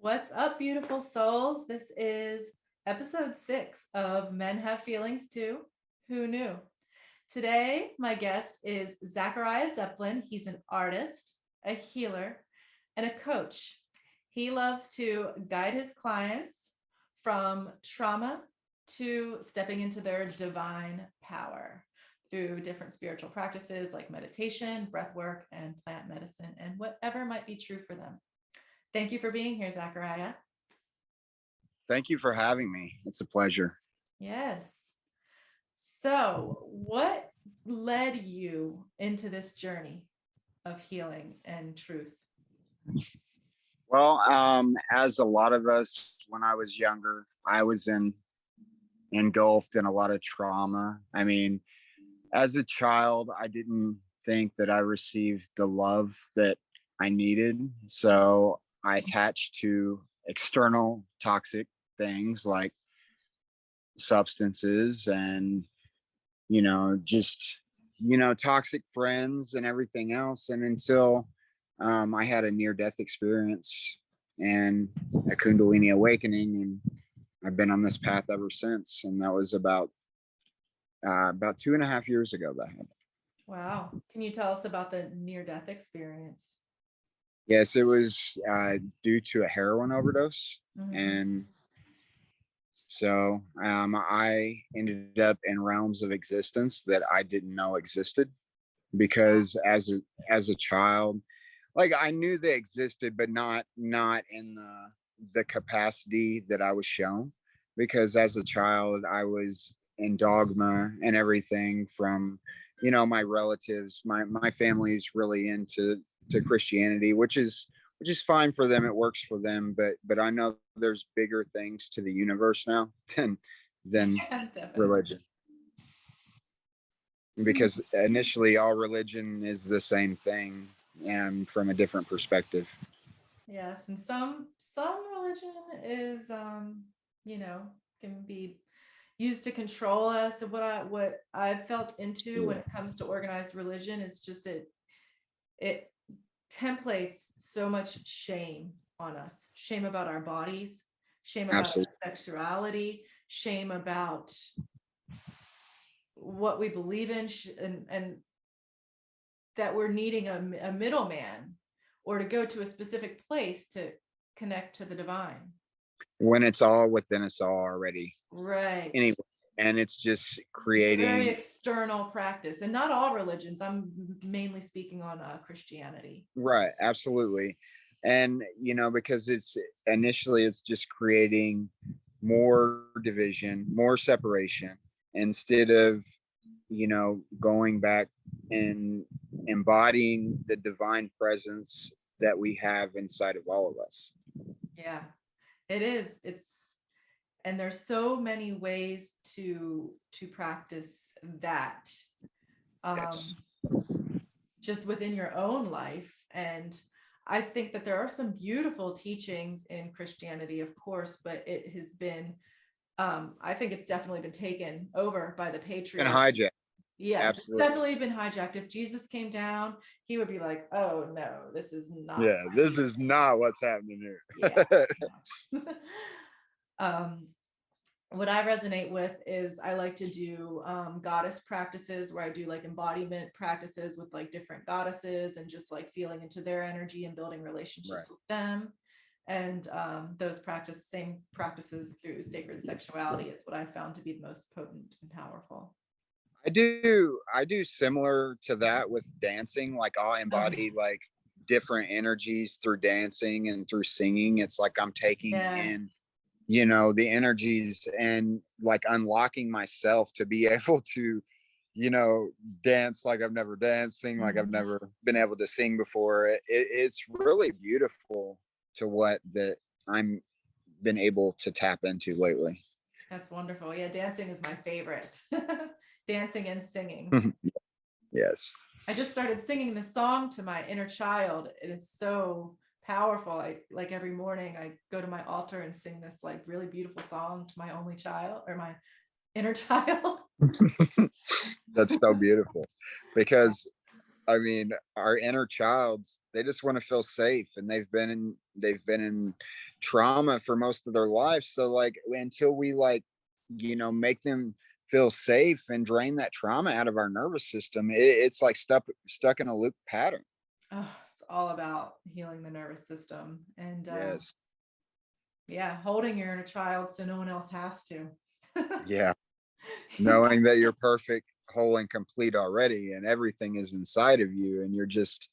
What's up, beautiful souls? This is episode 6 of Men Have Feelings Too. Who knew? Today, my guest is Zachariah Zeplin. He's an artist, a healer, and a coach. He loves to guide his clients from trauma to stepping into their divine power through different spiritual practices like meditation, breathwork, and plant medicine, and whatever might be true for them. Thank you for being here, Zachariah. Thank you for having me. It's a pleasure. Yes. So, what led you into this journey of healing and truth? Well, as a lot of us, when I was younger, I was engulfed in a lot of trauma. I mean, as a child, I didn't think that I received the love that I needed. So I attached to external toxic things like substances and, just, toxic friends and everything else. And until I had a near-death experience and a Kundalini awakening, and I've been on this path ever since. And that was about 2.5 years ago that happened. Wow. Can you tell us about the near-death experience? Yes, it was due to a heroin overdose. Mm-hmm. And so I ended up in realms of existence that I didn't know existed, because as a child, like, I knew they existed, but not in the capacity that I was shown, because as a child I was in dogma and everything from, my relatives. My family's really into Christianity, which is fine for them. It works for them, but I know there's bigger things to the universe now than religion. Because initially all religion is the same thing, and from a different perspective. Yes, and some religion is can be used to control us. And what I've felt into when it comes to organized religion is just it templates so much shame on us. Shame about our bodies, shame about our sexuality, shame about what we believe in, and that we're needing a middleman or to go to a specific place to connect to the divine, when it's all within us all already. Right. Anyway, and it's just creating, it's a very external practice, and not all religions. I'm mainly speaking on Christianity. Right, absolutely. And because it's just creating more division, more separation, instead of going back and embodying the divine presence that we have inside of all of us. Yeah, it is. And there's so many ways to practice that, Yes. just within your own life. And I think that there are some beautiful teachings in Christianity, of course, but it has been, I think it's definitely been taken over by the patriarchy. And hijacked. Yes, absolutely. It's definitely been hijacked. If Jesus came down, he would be like, "Oh no, this is not." Yeah, this is not what's happening here. Yeah. What I resonate with is I like to do goddess practices, where I do like embodiment practices with like different goddesses, and just like feeling into their energy and building relationships with them. And those same practices through sacred sexuality is what I found to be the most potent and powerful. I do similar to that with dancing. Like, I'll embody like different energies through dancing and through singing. It's like I'm taking in the energies and like unlocking myself to be able to dance like I've never danced, sing like I've never been able to sing before. It's really beautiful to what that I'm been able to tap into lately. That's wonderful. Yeah, dancing is my favorite. Dancing and singing. Yes. I just started singing this song to my inner child, and it's so powerful. I like every morning I go to my altar and sing this like really beautiful song to my only child, or my inner child. That's so beautiful, because I mean, our inner childs, they just want to feel safe, and they've been in trauma for most of their life. So like until we like, make them feel safe and drain that trauma out of our nervous system, it's like stuck in a loop pattern. Oh, it's all about healing the nervous system and Yes. yeah, holding your inner child so no one else has to. Yeah. Knowing that you're perfect, whole, and complete already, and everything is inside of you, and you're just,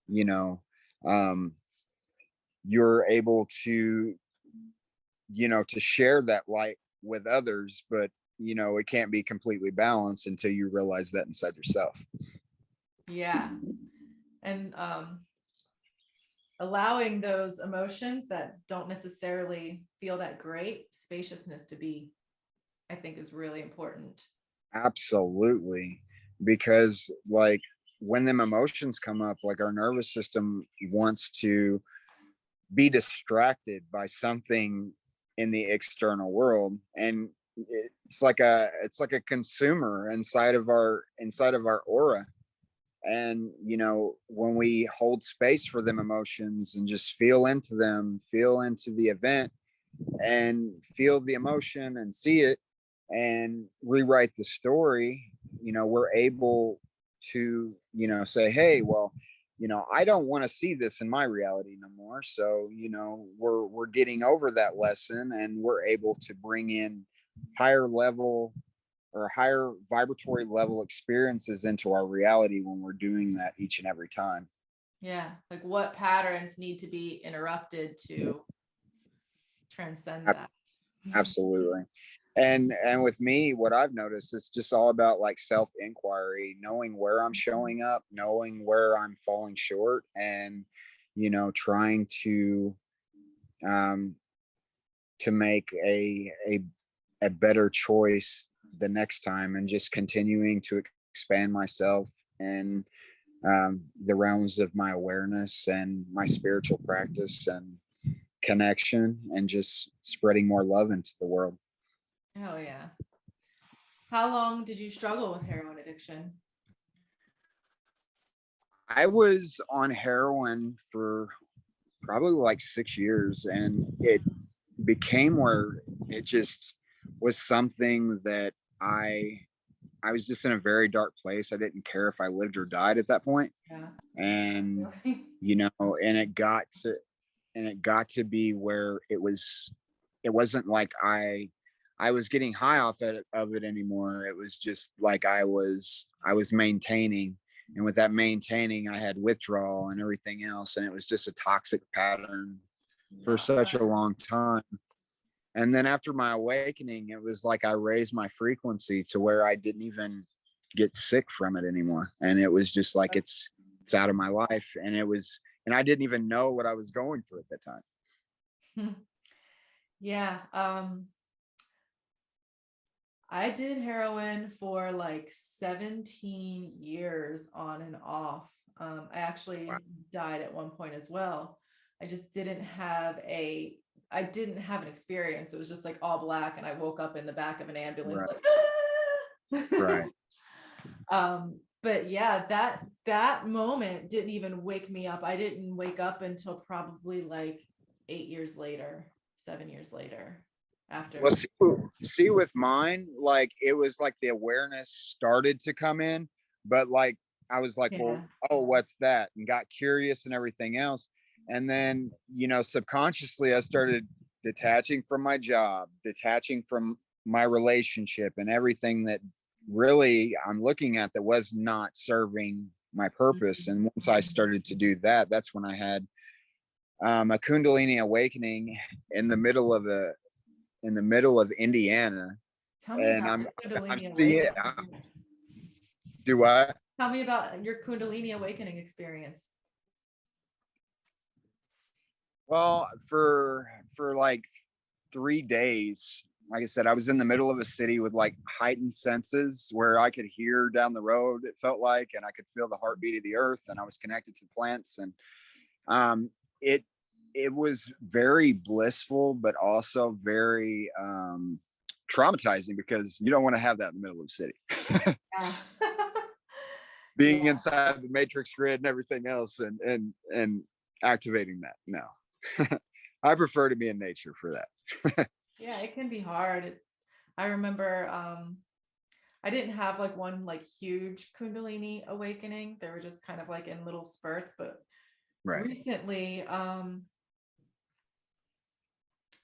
you know, um, you're able to share that light with others, but it can't be completely balanced until you realize that inside yourself. Yeah. And allowing those emotions that don't necessarily feel that great, spaciousness to be, I think, is really important. Absolutely. Because like when them emotions come up, like our nervous system wants to be distracted by something in the external world, and it's like a consumer inside of our aura. And when we hold space for them emotions and just feel into the event, and feel the emotion and see it and rewrite the story, we're able to say, hey, well, I don't want to see this in my reality no more. So we're getting over that lesson, and we're able to bring in higher level or higher vibratory level experiences into our reality when we're doing that each and every time. Yeah. Like what patterns need to be interrupted to transcend that? Absolutely. And with me, what I've noticed is just all about like self inquiry, knowing where I'm showing up, knowing where I'm falling short, and trying um to make a better choice the next time, and just continuing to expand myself and the realms of my awareness and my spiritual practice and connection, and just spreading more love into the world. Oh yeah. How long did you struggle with heroin addiction? I was on heroin for probably like 6 years, and it became where it just was something that I was just in a very dark place. I didn't care if I lived or died at that point. Yeah. And and it got to be where it wasn't like I was getting high of it anymore. It was just like I was maintaining, and with that maintaining, I had withdrawal and everything else, and it was just a toxic pattern for No. such a long time. And then after my awakening, it was like I raised my frequency to where I didn't even get sick from it anymore, and it was just like it's out of my life, and I didn't even know what I was going through at that time. Yeah. I did heroin for like 17 years on and off. I Wow. actually died at one point as well. I just I didn't have an experience. It was just like all black, and I woke up in the back of an ambulance, Right. like, Right. but yeah, that moment didn't even wake me up. I didn't wake up until probably like 8 years later, 7 years later Well, after. see, with mine, like it was like the awareness started to come in, but like I was like, well, Yeah. oh, what's that? And got curious and everything else. And then, subconsciously, I started detaching from my job, detaching from my relationship, and everything that really I'm looking at that was not serving my purpose. And once I started to do that, that's when I had a Kundalini awakening in the middle of Indiana, Tell me and about I'm your I'm Kundalini seeing awakening. do what? Tell me about your Kundalini awakening experience. Well, for like 3 days, like I said, I was in the middle of a city with like heightened senses where I could hear down the road. It felt like, and I could feel the heartbeat of the earth, and I was connected to plants, and um, it it was very blissful, but also very traumatizing, because you don't want to have that in the middle of the city. Yeah. being inside the matrix grid and everything else, and activating that. No. I prefer to be in nature for that. Yeah, it can be hard. I remember I didn't have like one like huge Kundalini awakening. They were just kind of like in little spurts, but Right. recently I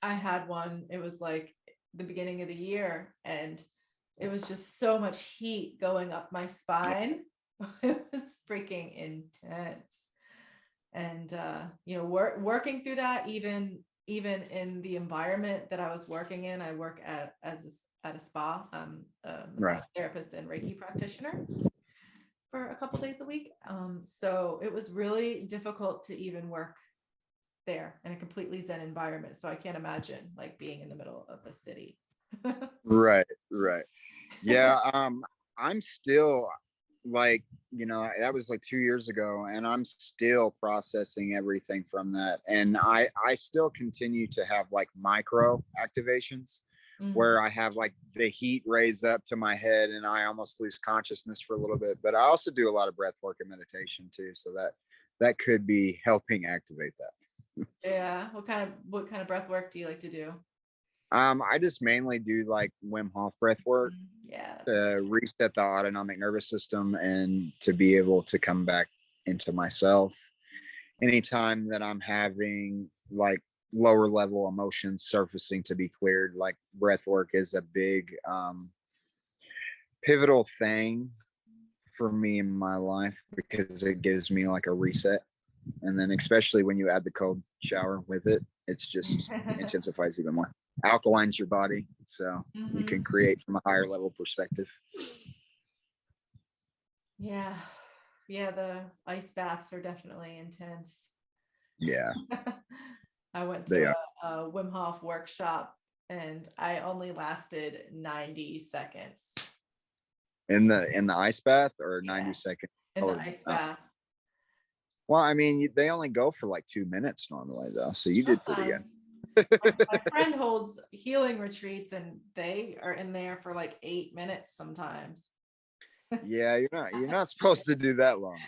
had one. It was like the beginning of the year, and it was just so much heat going up my spine. It was freaking intense. And you know, working through that, even in the environment that I was working in. I work at a spa. A massage therapist and Reiki practitioner for a couple days a week. So it was really difficult to even work there in a completely Zen environment. So I can't imagine like being in the middle of the city. Right. Yeah. I'm still like, that was like 2 years ago, and I'm still processing everything from that. And I still continue to have like micro activations where I have like the heat raise up to my head and I almost lose consciousness for a little bit. But I also do a lot of breath work and meditation too. So that could be helping activate that. Yeah. What kind of breath work do you like to do? I just mainly do like Wim Hof breath work Yeah. to reset the autonomic nervous system and to be able to come back into myself. Anytime that I'm having like lower level emotions surfacing to be cleared, like breath work is a big pivotal thing for me in my life, because it gives me like a reset. And then especially when you add the cold shower with it, it's just intensifies even more, alkalines your body, so you can create from a higher level perspective. Yeah. The ice baths are definitely intense. Yeah. I went to a Wim Hof workshop and I only lasted 90 seconds. In the ice bath, or 90 seconds? In the ice bath. Well, I mean, they only go for like 2 minutes normally, though. So you did pretty good. My friend holds healing retreats and they are in there for like 8 minutes sometimes. Yeah, you're not supposed to do that long.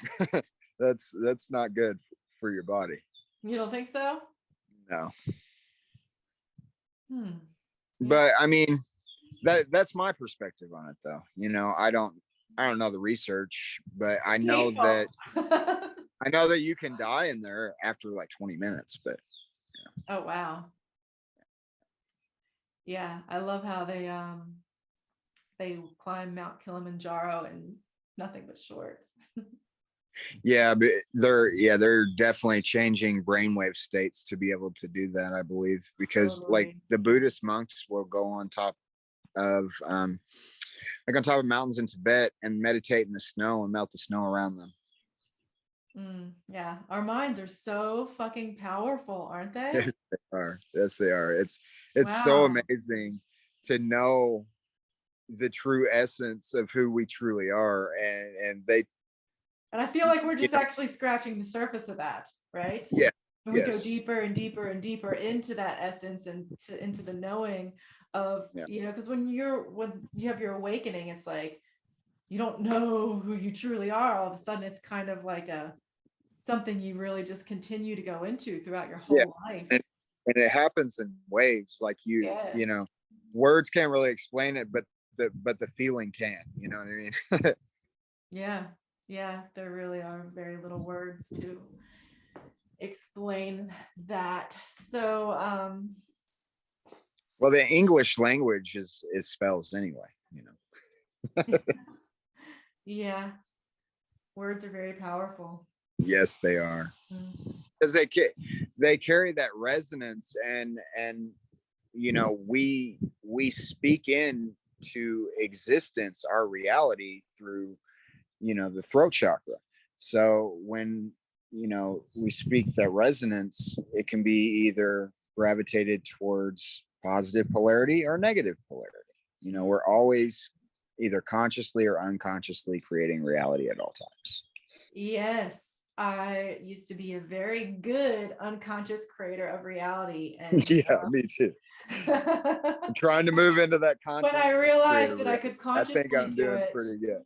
That's not good for your body. You don't think so? No. Yeah. But I mean, that's my perspective on it, though. I don't know the research, but I know that you can die in there after like 20 minutes. But oh wow. Yeah, I love how they climb Mount Kilimanjaro in nothing but shorts. Yeah, but they're definitely changing brainwave states to be able to do that, I believe, because like the Buddhist monks will go on top of mountains in Tibet and meditate in the snow and melt the snow around them. Yeah, our minds are so fucking powerful, aren't they? Yes, they are. Yes, they are. It's so amazing to know the true essence of who we truly are, and I feel like we're just actually scratching the surface of that, right? Yeah. And we go deeper and deeper and deeper into that essence and into the knowing of, because when you have your awakening, it's like you don't know who you truly are. All of a sudden, it's kind of like something you really just continue to go into throughout your whole life. And it happens in waves, like words can't really explain it, but the feeling can. You know what I mean? Yeah, there really are very little words to explain that. So well, the English language is spells anyway, Yeah, words are very powerful. Yes, they are, because they carry that resonance, and we speak into existence our reality through the throat chakra. So when we speak that resonance, it can be either gravitated towards positive polarity or negative polarity. We're always either consciously or unconsciously creating reality at all times. Yes, I used to be a very good unconscious creator of reality. And me too. I'm trying to move into that conscious. When I realized that I could consciously I think I'm do doing it. pretty good.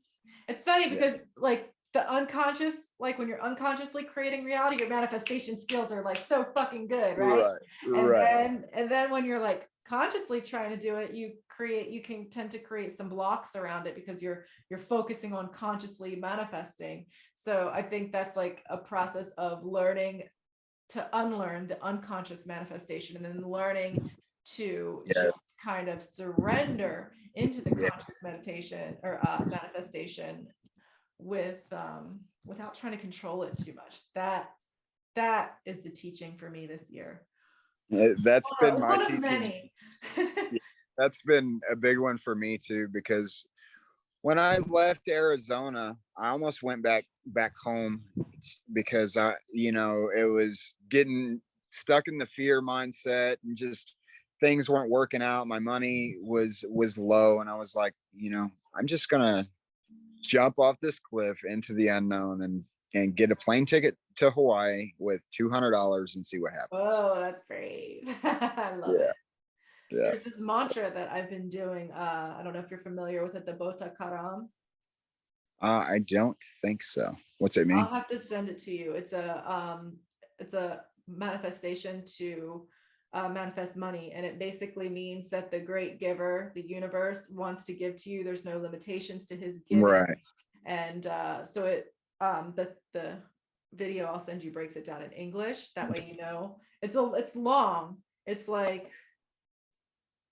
It's funny because like the unconscious, like when you're unconsciously creating reality, your manifestation skills are like so fucking good, right? And then when you're like consciously trying to do it, you can tend to create some blocks around it because you're focusing on consciously manifesting. So I think that's like a process of learning to unlearn the unconscious manifestation, and then learning to just kind of surrender into the conscious meditation or manifestation without trying to control it too much. That is the teaching for me this year. That's been my One of teaching. many. That's been a big one for me too, because when I left Arizona, I almost went back home because it was getting stuck in the fear mindset, and just things weren't working out. My money was low, and I was like, I'm just gonna jump off this cliff into the unknown and get a plane ticket to Hawaii with $200 and see what happens. Oh, that's great. I love it. Yeah. There's this mantra that I've been doing. I don't know if you're familiar with it, the Bota Karam. I don't think so. What's it mean? I'll have to send it to you. It's a manifestation to manifest money, and it basically means that the great giver, the universe, wants to give to you. There's no limitations to his giving. Right. And so it the video I'll send you breaks it down in English. That way it's long. It's like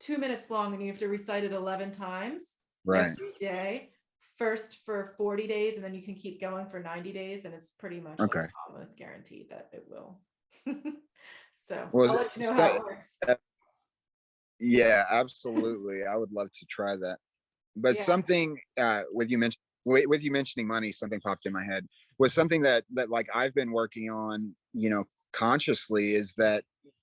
2 minutes long, and you have to recite it 11 times every day. First for 40 days, and then you can keep going for 90 days, and it's pretty much like almost guaranteed that it will. So I'll let you know how it works. Yeah, absolutely. I would love to try that. But something with you mentioning money, something popped in my head, was something that like I've been working on, consciously, is that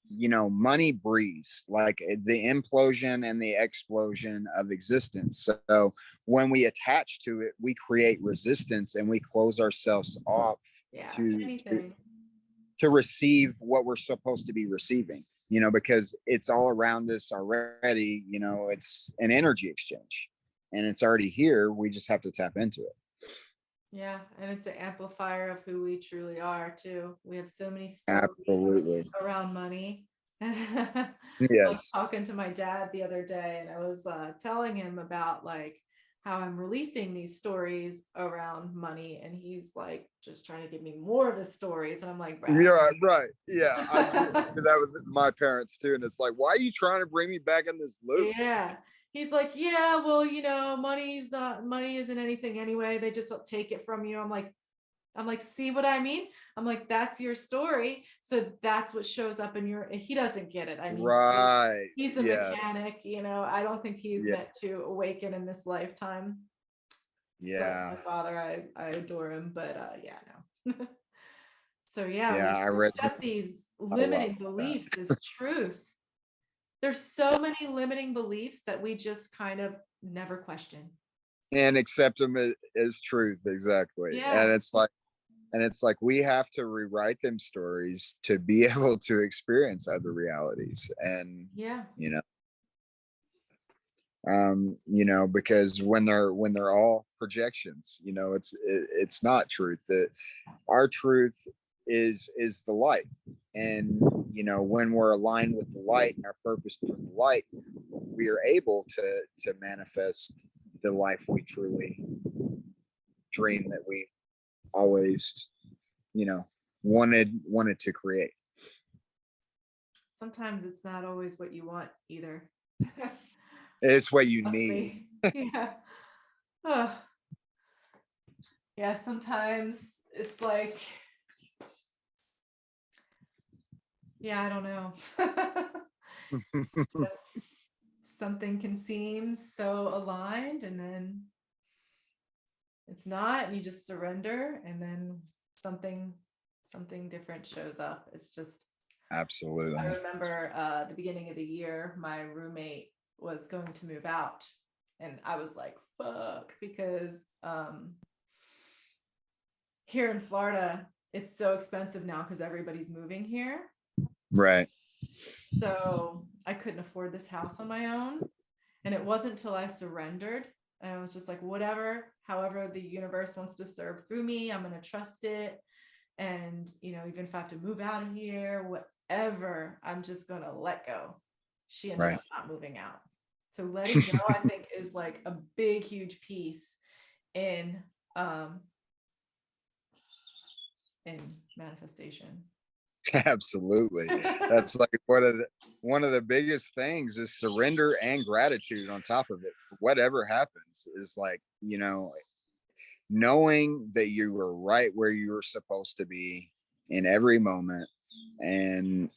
money breathes, like the implosion and the explosion of existence. So when we attach to it, we create resistance, and we close ourselves off to receive what we're supposed to be receiving, because it's all around us already. It's an energy exchange, and it's already here. We just have to tap into it. Yeah, and it's an amplifier of who we truly are too. We have so many stories around money. I was talking to my dad the other day, and I was telling him about like how I'm releasing these stories around money, and he's like just trying to give me more of his stories, and I'm like, right. Yeah, I do that with my parents too, and it's like, why are you trying to bring me back in this loop? Yeah. He's like, yeah, well, money isn't anything anyway. They just take it from you. I'm like, see what I mean? I'm like, that's your story. So that's what shows up in he doesn't get it. I mean, right. He's a mechanic, I don't think he's meant to awaken in this lifetime. Yeah. My father, I adore him, but no. So we accept these limiting beliefs as truth. There's so many limiting beliefs that we just kind of never question and accept them as truth. Exactly. Yeah. And it's like we have to rewrite them stories to be able to experience other realities. And because when they're all projections, it's not truth. That our truth is the light. And when we're aligned with the light and our purpose through the light, we are able to manifest the life we truly dream, that we always wanted to create. Sometimes it's not always what you want either. It's what you need. Yeah. Oh. Yeah, sometimes it's like, I don't know. Just something can seem so aligned, and then it's not, and you just surrender, and then something different shows up. It's just absolutely. I remember the beginning of the year, my roommate was going to move out, and I was like, fuck, because here in Florida, it's so expensive now because everybody's moving here. Right. So I couldn't afford this house on my own. And it wasn't until I surrendered And I was just like, whatever, however the universe wants to serve through me, I'm going to trust it. And, you know, even if I have to move out of here, whatever, I'm just going to let go. She ended Right. up not moving out. So letting go, I think, is like a big, huge piece in um in manifestation. Absolutely. That's like one of the biggest things is surrender and gratitude on top of it. Whatever happens is like, you know, knowing that you were right where you were supposed to be in every moment, and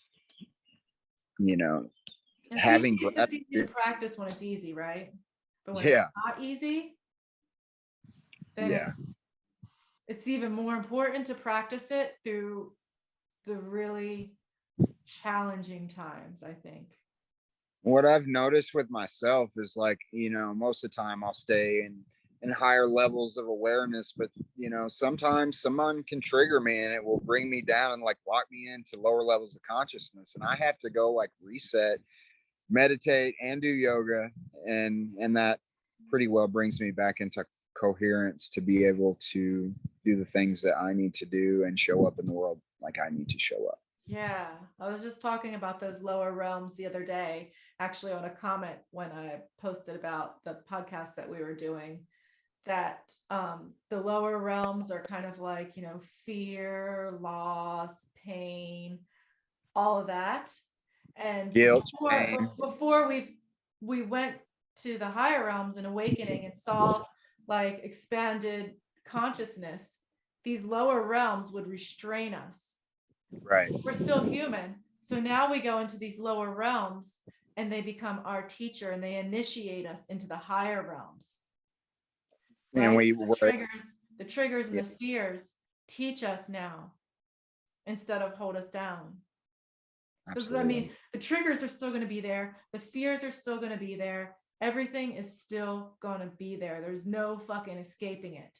you know, having It's easy to gratitude. practice when it's easy, right? But when it's Yeah. not easy, then Yeah. it's even more important to practice it through the really challenging times, I think. What I've noticed with myself is like, you know, most of the time I'll stay in higher levels of awareness, but you know, sometimes someone can trigger me and it will bring me down and like lock me into lower levels of consciousness. And I have to go like reset, meditate and do yoga. And that pretty well brings me back into coherence to be able to do the things that I need to do and show up in the world like I need to show up. Yeah, I was just talking about those lower realms the other day, actually, on a comment when I posted about the podcast that we were doing, that the lower realms are kind of like, you know, fear, loss, pain, all of that. And Guilt, pain. before we went to the higher realms and awakening and saw like expanded consciousness, these lower realms would restrain us. Right. We're still human. So now we go into these lower realms and they become our teacher and they initiate us into the higher realms, And right? we So were, the triggers and yeah, the fears teach us now instead of hold us down. Because I absolutely. mean, the triggers are still going to be there. The fears are still going to be there. Everything is still going to be there. There's no fucking escaping it.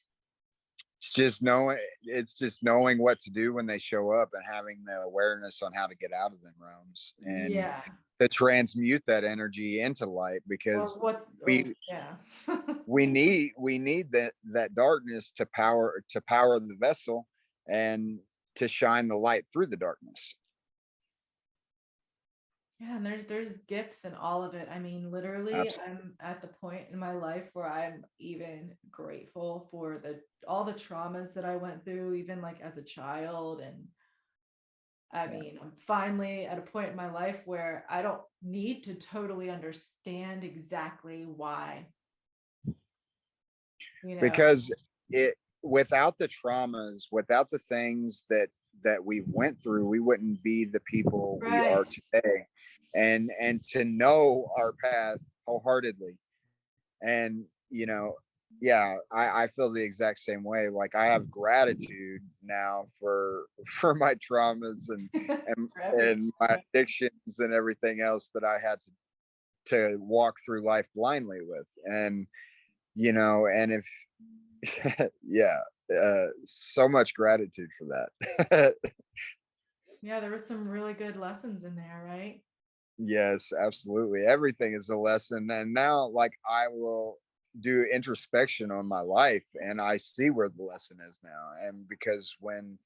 It's just knowing what to do when they show up and having the awareness on how to get out of them realms and Yeah. to transmute that energy into light, Or because what? Or we yeah. we need that darkness to power the vessel and to shine the light through the darkness. Yeah, and there's gifts in all of it. I mean, literally, Absolutely. I'm at the point in my life where I'm even grateful for the all the traumas that I went through, even like as a child. And I Yeah. mean, I'm finally at a point in my life where I don't need to totally understand exactly why, you know. Because it without the traumas, without the things that we went through, we wouldn't be the people we are Right. today. And to know our path wholeheartedly, and you know, yeah, I feel the exact same way. Like I have gratitude now for my traumas and For everything. and my addictions and everything else that I had to walk through life blindly with. And you know, and if yeah, so much gratitude for that. Yeah, there was some really good lessons in there, right? Yes, absolutely. Everything is a lesson. And now, like, I will do introspection on my life and I see where the lesson is now. And because when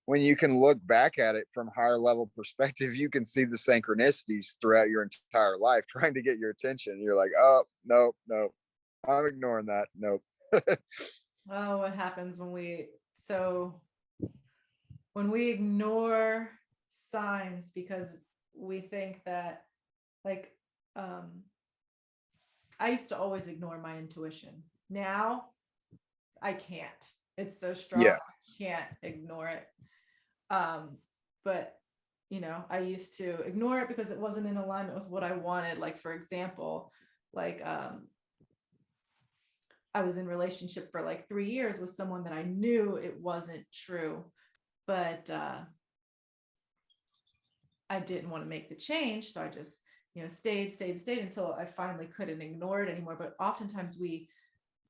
you can look back at it from higher level perspective, you can see the synchronicities throughout your entire life trying to get your attention. You're like, oh, nope, nope. I'm ignoring that. Nope. Oh, what happens when so when we ignore signs because we think that, like, um I used to always ignore my intuition. Now I can't. It's so strong. Yeah. I can't ignore it. But you know, I used to ignore it because it wasn't in alignment with what I wanted. Like, for example, like I was in relationship for like 3 years with someone that I knew it wasn't true, but I didn't want to make the change. So I just, you know, stayed until I finally couldn't ignore it anymore. But oftentimes we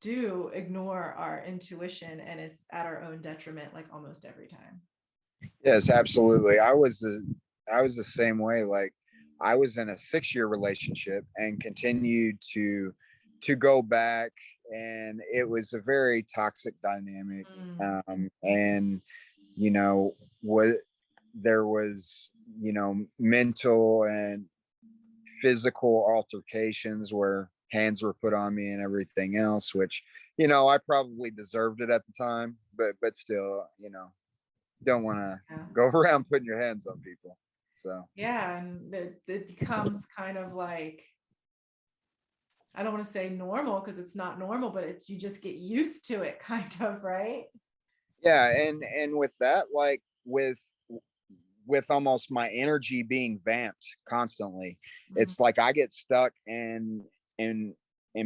do ignore our intuition and it's at our own detriment, like almost every time. Yes, absolutely. I was the same way. Like I was in a 6-year relationship and continued to go back and it was a very toxic dynamic. Mm. And you know what, there was, mental and physical altercations where hands were put on me and everything else, which, I probably deserved it at the time, but still, don't want to Yeah. go around putting your hands on people. So Yeah, and it becomes kind of like, I don't want to say normal because it's not normal, but it's, you just get used to it kind of, right? yeah, and with that, like with almost my energy being vamped constantly, Mm. it's like I get stuck in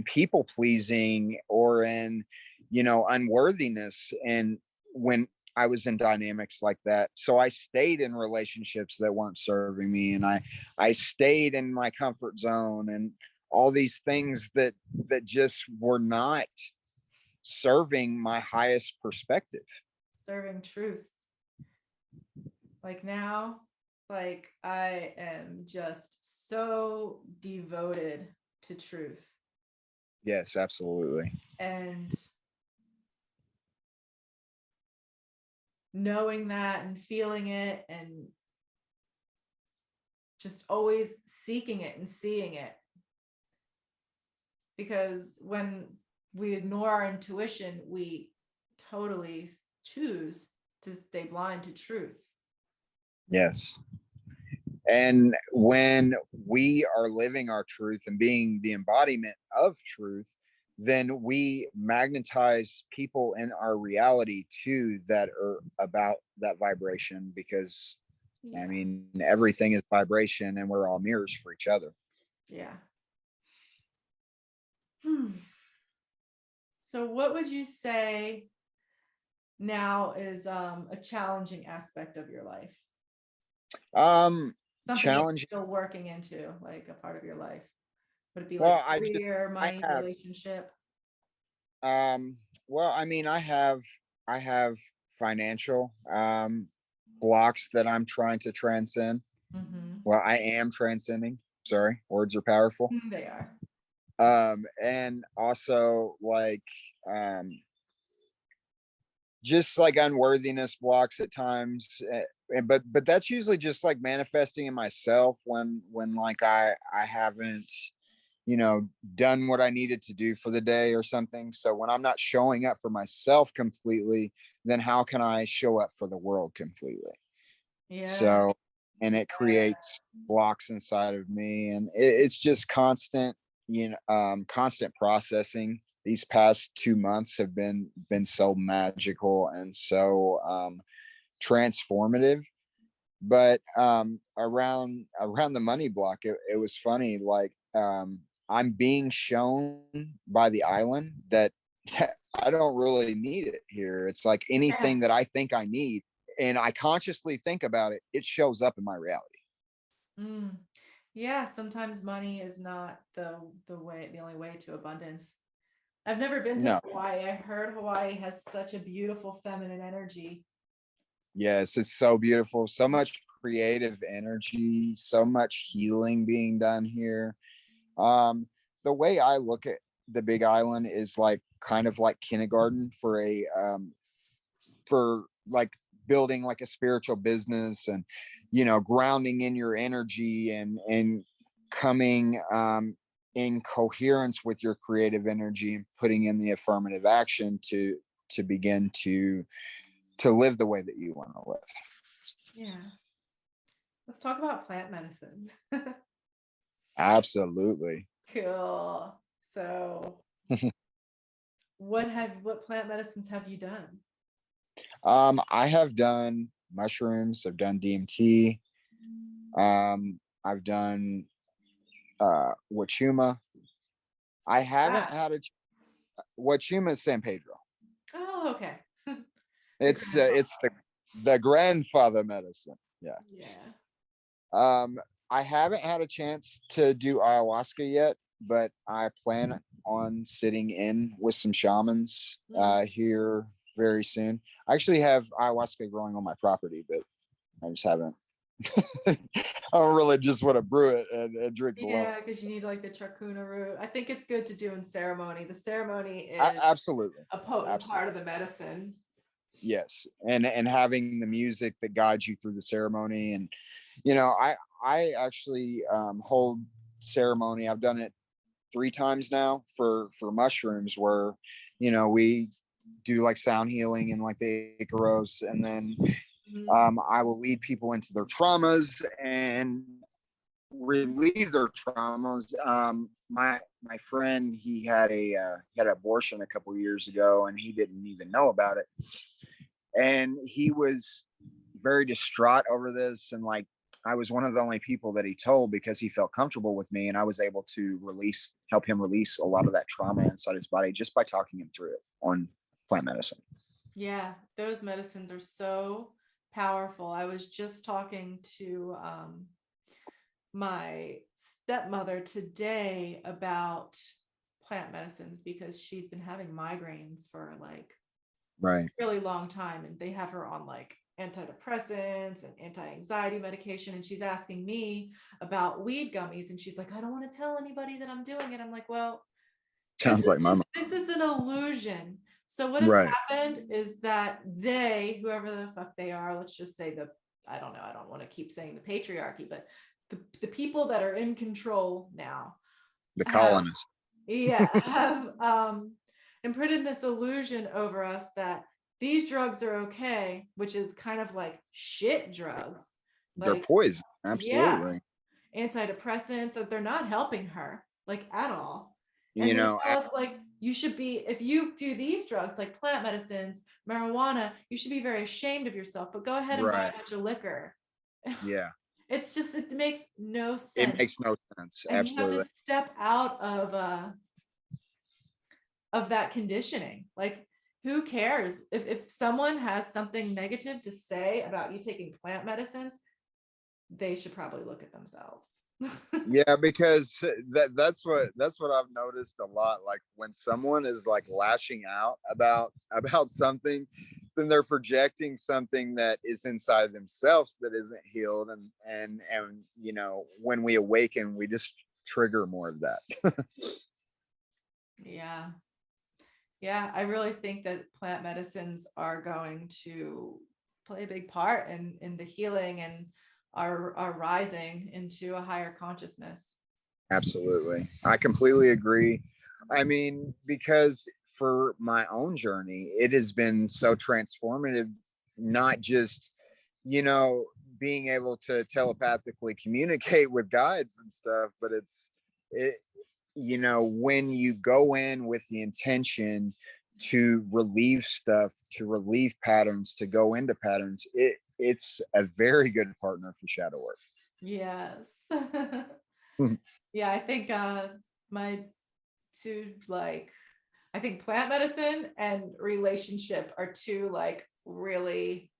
people pleasing or in, unworthiness. And when I was in dynamics like that, so I stayed in relationships that weren't serving me, and I stayed in my comfort zone, and all these things that just were not serving my highest perspective. Serving truth. Like now, like I am just so devoted to truth. Yes, absolutely. And knowing that and feeling it and just always seeking it and seeing it. Because when we ignore our intuition, we totally choose to stay blind to truth. Yes. And when we are living our truth and being the embodiment of truth, then we magnetize people in our reality too that are about that vibration, because I Yeah. mean, everything is vibration and we're all mirrors for each other. Yeah. So what would you say now is a challenging aspect of your life? Something that Challenging. you're still working into, like a part of your life. Would it be like Well, career, I money, have, relationship? well, I mean, I have financial, blocks that I'm trying to transcend. Mm-hmm. Well, I am transcending. Sorry, words are powerful. They are. And also like, um just like unworthiness blocks at times. But that's usually just like manifesting in myself when like I haven't, you know, done what I needed to do for the day or something. So when I'm not showing up for myself completely, then how can I show up for the world completely? Yeah. So, and it creates blocks inside of me, and it's just constant, constant processing. These past 2 months have been so magical and so, transformative. But around the money block, it was funny. Like, I'm being shown by the island that I don't really need it here. It's like Yeah. anything that I think I need, and I consciously think about it, it shows up in my reality. Mm. Yeah, sometimes money is not the only way to abundance. I've never been to No. Hawaii. I heard Hawaii has such a beautiful feminine energy. Yes, it's so beautiful. So much creative energy, so much healing being done here. Um, the way I look at the Big Island is like kind of like kindergarten for a, for like building like a spiritual business, and grounding in your energy, and coming, in coherence with your creative energy, and putting in the affirmative action to begin to live the way that you want to live. Yeah. Let's talk about plant medicine. Absolutely. Cool. So, what plant medicines have you done? I have done mushrooms, I've done DMT, I've done Wachuma. I haven't Wow. had a Wachuma is San Pedro. Oh, okay. The It's grandfather. the grandfather medicine. Yeah. Yeah. Um, I haven't had a chance to do ayahuasca yet, but I plan on sitting in with some shamans, Mm. here very soon. I actually have ayahuasca growing on my property, but I just haven't. I don't really just want to brew it and drink the Yeah, because you need like the chacuna root. I think it's good to do in ceremony. The ceremony is Absolutely. a potent Absolutely. part of the medicine. Yes. And having the music that guides you through the ceremony. And, you know, I actually hold ceremony. I've done it 3 times now for mushrooms, where, you know, we do like sound healing and like the Icaros, and then I will lead people into their traumas and relieve their traumas. My friend, he had an abortion a couple years ago, and he didn't even know about it, and he was very distraught over this. And like, I was one of the only people that he told, because he felt comfortable with me, and I was able to help him release a lot of that trauma inside his body just by talking him through it on plant medicine. Yeah, those medicines are so powerful. I was just talking to my stepmother today about plant medicines, because she's been having migraines for like Right. really long time, and they have her on like antidepressants and anti-anxiety medication, and she's asking me about weed gummies, and she's like, I don't want to tell anybody that I'm doing it. I'm like, well, Sounds like my mom. this is an illusion. So what has Right. happened is that they, whoever the fuck they are, let's just say I don't know, I don't want to keep saying the patriarchy, but the people that are in control now The colonists. have imprinted this illusion over us that these drugs are okay, which is kind of like shit drugs. They're Like, poison. yeah, Absolutely. antidepressants, that they're not helping her like at all. You And they know, tell us like, you should be, if you do these drugs like plant medicines, marijuana, you should be very ashamed of yourself, but go ahead and buy right. a bunch of liquor. Yeah. It's just, it makes no It sense. makes no sense. And you have Absolutely. to step out of that conditioning. Like, who cares if someone has something negative to say about you taking plant medicines? They should probably look at themselves. Yeah, because that's what I've noticed a lot. Like, when someone is like lashing out about something, then they're projecting something that is inside themselves that isn't healed, and you know, when we awaken, we just trigger more of that. Yeah. Yeah, I really think that plant medicines are going to play a big part in the healing and our rising into a higher consciousness. Absolutely. I completely agree. I mean, because for my own journey, it has been so transformative, not just, you know, being able to telepathically communicate with guides and stuff, but it, you know, when you go in with the intention to relieve stuff, to relieve patterns, to go into patterns, it's a very good partner for shadow work. Yes. Yeah, I think my two, like, I think plant medicine and relationship are two like really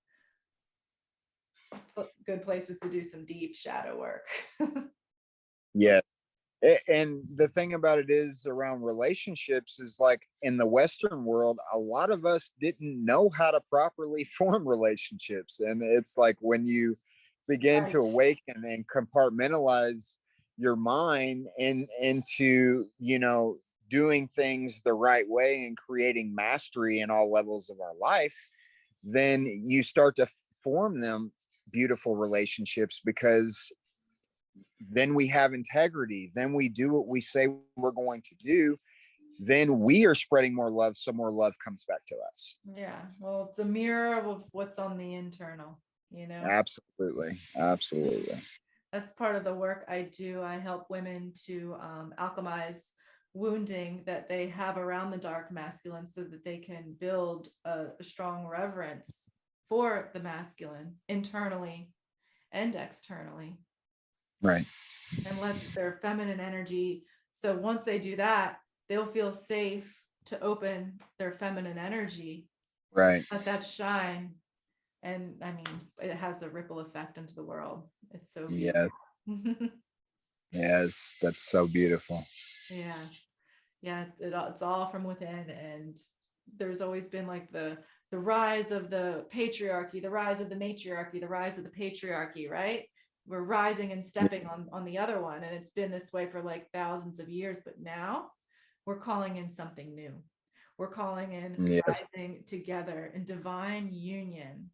good places to do some deep shadow work. Yeah. And the thing about it is, around relationships, is like, in the Western world, a lot of us didn't know how to properly form relationships. And it's like, when you begin Right. to awaken and compartmentalize your mind into, you know, doing things the right way and creating mastery in all levels of our life, then you start to form them beautiful relationships, because then we have integrity, then we do what we say we're going to do, then we are spreading more love, so more love comes back to us. Yeah, well, it's a mirror of what's on the internal, you know. Absolutely. Absolutely. That's part of the work I do. I help women to alchemize wounding that they have around the dark masculine, so that they can build a strong reverence for the masculine internally and externally, Right. and let their feminine energy. So once they do that, they'll feel safe to open their feminine energy, Right. let that shine. And I mean, it has a ripple effect into the world. It's so Yeah. beautiful. Yes, that's so beautiful. Yeah. Yeah. It's all from within. And there's always been like the the rise of the patriarchy, the rise of the matriarchy, the rise of the patriarchy, right? We're rising and stepping on the other one. And it's been this way for like thousands of years. But now we're calling in something new. We're calling in Yes. rising together in divine union.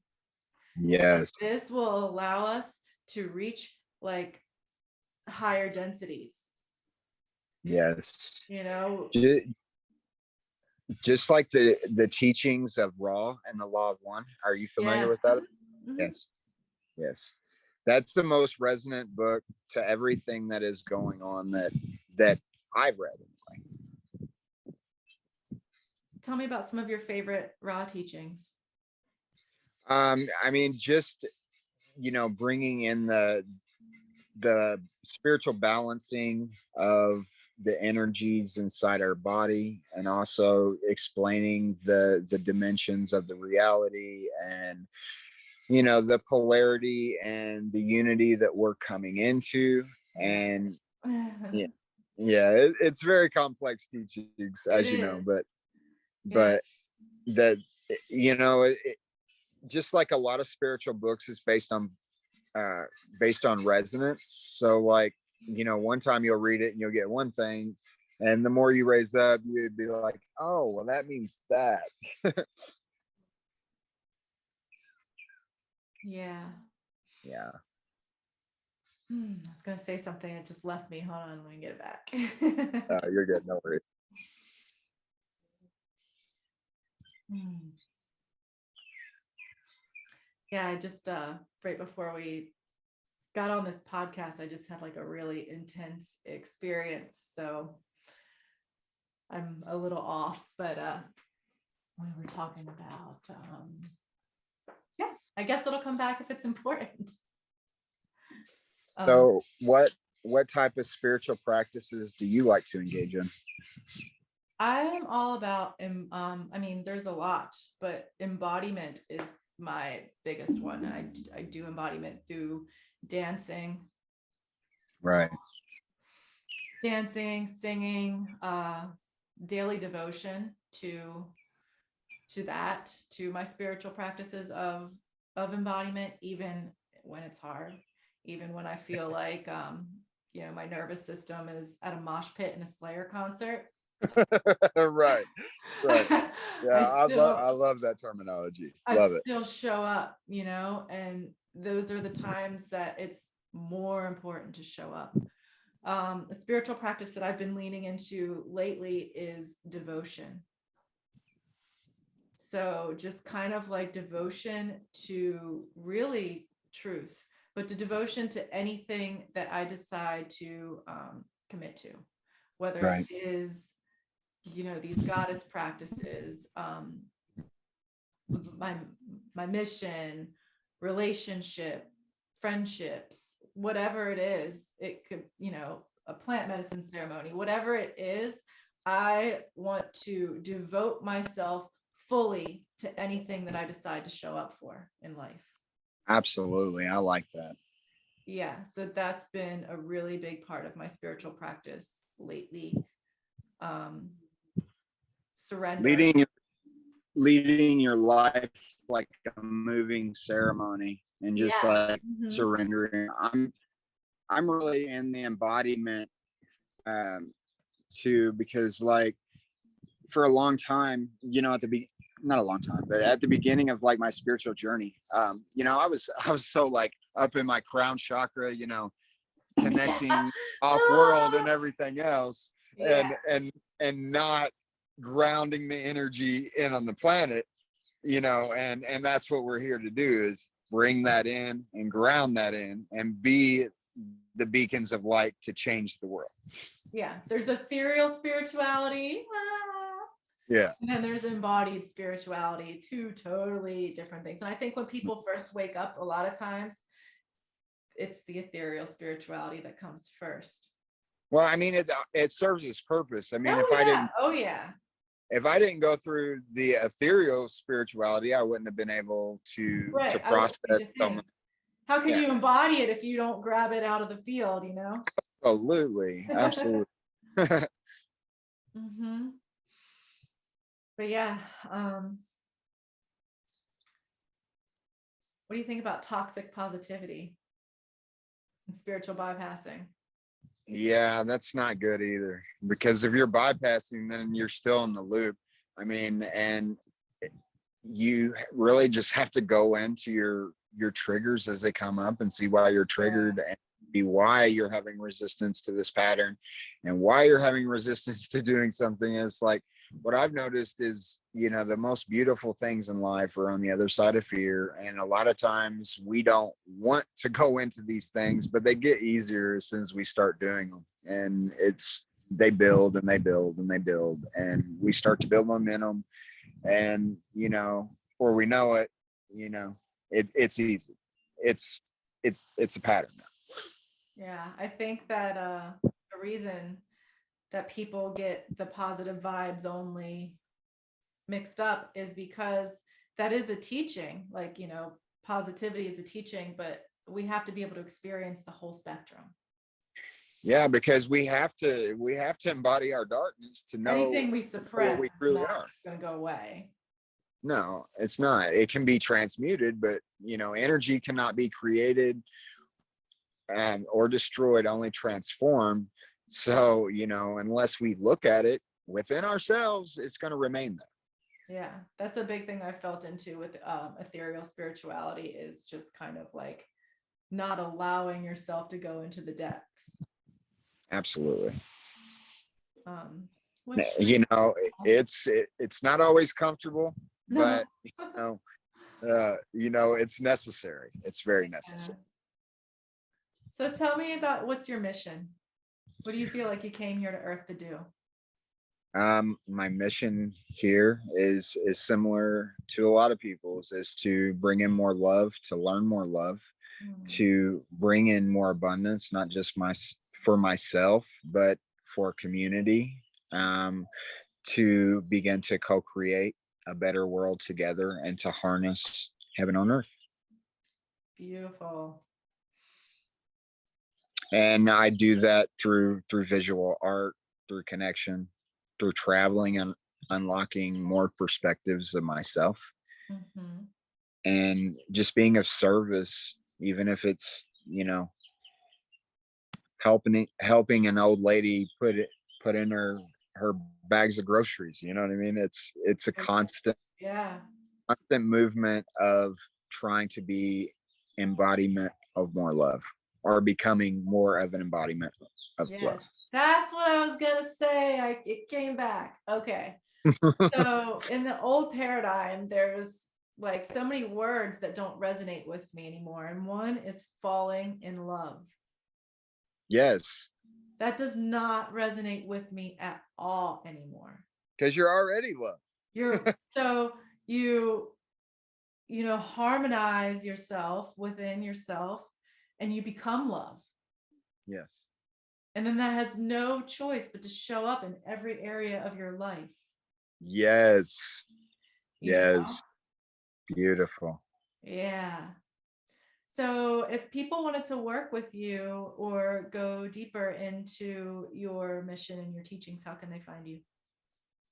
And Yes. this will allow us to reach like higher densities. Yes. You know, Just like the teachings of Ra and the Law of One. Are you familiar yeah. with that? Mhm. Yes. Yes. That's the most resonant book to everything that is going on that I've read anyway. Tell me about some of your favorite Ra teachings. I mean, just bringing in the spiritual balancing of the energies inside our body, and also explaining the dimensions of the reality, and the polarity and the unity that we're coming into. And yeah, it's very complex teachings, It as you know, is. Yeah. but that it, just like a lot of spiritual books, is based on resonance. So like, one time you'll read it and you'll get one thing, and the more you raise up, you'd be like, oh, well, that means that. Yeah. Yeah. I was going to say something. It just left me. Hold on. Let me get it back. You're good. No worries. Yeah. I just, right before we got on this podcast, I just had like a really intense experience. So I'm a little off, but we were talking about, yeah, I guess it'll come back if it's important. So what type of spiritual practices do you like to engage in? I'm all about, I mean, there's a lot, but embodiment is my biggest one. And I do embodiment through dancing, Right. singing, daily devotion to that, to my spiritual practices of embodiment, even when it's hard, even when I feel like, my nervous system is at a mosh pit in a Slayer concert. Right. Yeah, I I love that terminology. Love it. still show up, and those are the times that it's more important to show up. A spiritual practice that I've been leaning into lately is devotion. So just kind of like devotion to really truth, but the devotion to anything that I decide to commit to, whether Right. it is, these goddess practices, my mission, relationship, friendships, whatever it is. It could, a plant medicine ceremony, whatever it is. I want to devote myself fully to anything that I decide to show up for in life. Absolutely. I like that. Yeah, so that's been a really big part of my spiritual practice lately. Surrender. Leading your life like a moving ceremony, and just Yeah. like surrendering. I'm really in the embodiment too, because like for a long time, at the not a long time, but at the beginning of like my spiritual journey, I was so like up in my crown chakra, connecting off world and everything else, Yeah. and not grounding the energy in on the planet, and that's what we're here to do, is bring that in and ground that in and be the beacons of light to change the world. Yeah, there's ethereal spirituality. Yeah. And then there's embodied spirituality, two totally different things. And I think when people first wake up, a lot of times it's the ethereal spirituality that comes first. Well, I mean, it serves its purpose. I mean, Oh yeah. If I didn't go through the ethereal spirituality, I wouldn't have been able to process. How can you embody it if you don't grab it out of the field, Absolutely. But yeah, What do you think about toxic positivity and spiritual bypassing? Yeah, that's not good either. Because if you're bypassing, then you're still in the loop. I mean, and you really just have to go into your triggers as they come up and see why you're triggered, and be why you're having resistance to this pattern and why you're having resistance to doing something. Is like, what I've noticed is, the most beautiful things in life are on the other side of fear, and a lot of times we don't want to go into these things, but they get easier as soon as we start doing them. And they build and they build and they build, and we start to build momentum. And before we know it, it's easy. It's a pattern now. Yeah, I think that the reason that people get the positive vibes only mixed up is because that is a teaching. Like, positivity is a teaching, but we have to be able to experience the whole spectrum. Yeah, because we have to embody our darkness to know Anything we what suppress we is truly not are. going to go away. No, it's not. It can be transmuted, but energy cannot be created or destroyed, only transformed. So, unless we look at it within ourselves, it's going to remain there. Yeah, that's a big thing I felt into with ethereal spirituality, is just kind of like not allowing yourself to go into the depths. Absolutely. Which, it's not always comfortable, no. but it's necessary. It's very necessary. So tell me about, what's your mission? What do you feel like you came here to Earth to do? My mission here is similar to a lot of people's, is to bring in more love, to learn more love, to bring in more abundance, not just for myself, but for community, to begin to co-create a better world together, and to harness heaven on earth. Beautiful. And I do that through visual art, through connection, through traveling and unlocking more perspectives of myself, and just being of service, even if it's helping an old lady put in her bags of groceries. You know what I mean? It's a constant movement of trying to be embodiment of more love, or becoming more of an embodiment of love. That's what I was gonna say. It came back. Okay. So in the old paradigm, there's like so many words that don't resonate with me anymore, and one is falling in love. Yes. That does not resonate with me at all anymore. Because you're already love. So you harmonize yourself within yourself, and you become love. Yes. And then that has no choice but to show up in every area of your life. Yes. Yes. Beautiful. Yeah. So if people wanted to work with you or go deeper into your mission and your teachings, how can they find you?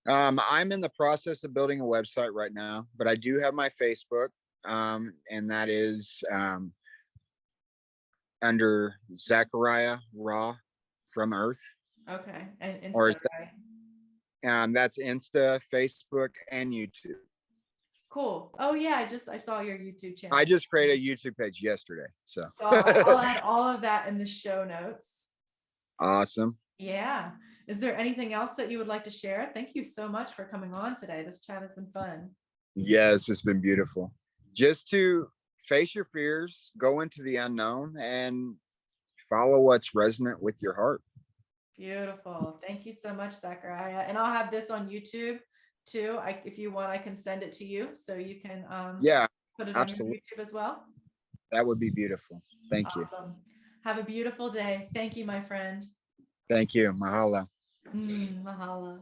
I'm in the process of building a website right now, but I do have my Facebook, and that is under Zachariah Raw from Earth. Okay. And Insta, right? That's Insta, Facebook, and YouTube. Cool. Oh yeah, I saw your YouTube channel. I just created a YouTube page yesterday. So I'll add all of that in the show notes. Awesome. Yeah. Is there anything else that you would like to share? Thank you so much for coming on today. This chat has been fun. Yes, it's been beautiful. Just to face your fears, go into the unknown, and follow what's resonant with your heart. Beautiful. Thank you so much, Zachariah. And I'll have this on YouTube too. If you want, I can send it to you so you can put it on your YouTube as well. That would be beautiful. Thank you. Have a beautiful day. Thank you, my friend. Thank you. Mahalo. Mahalo.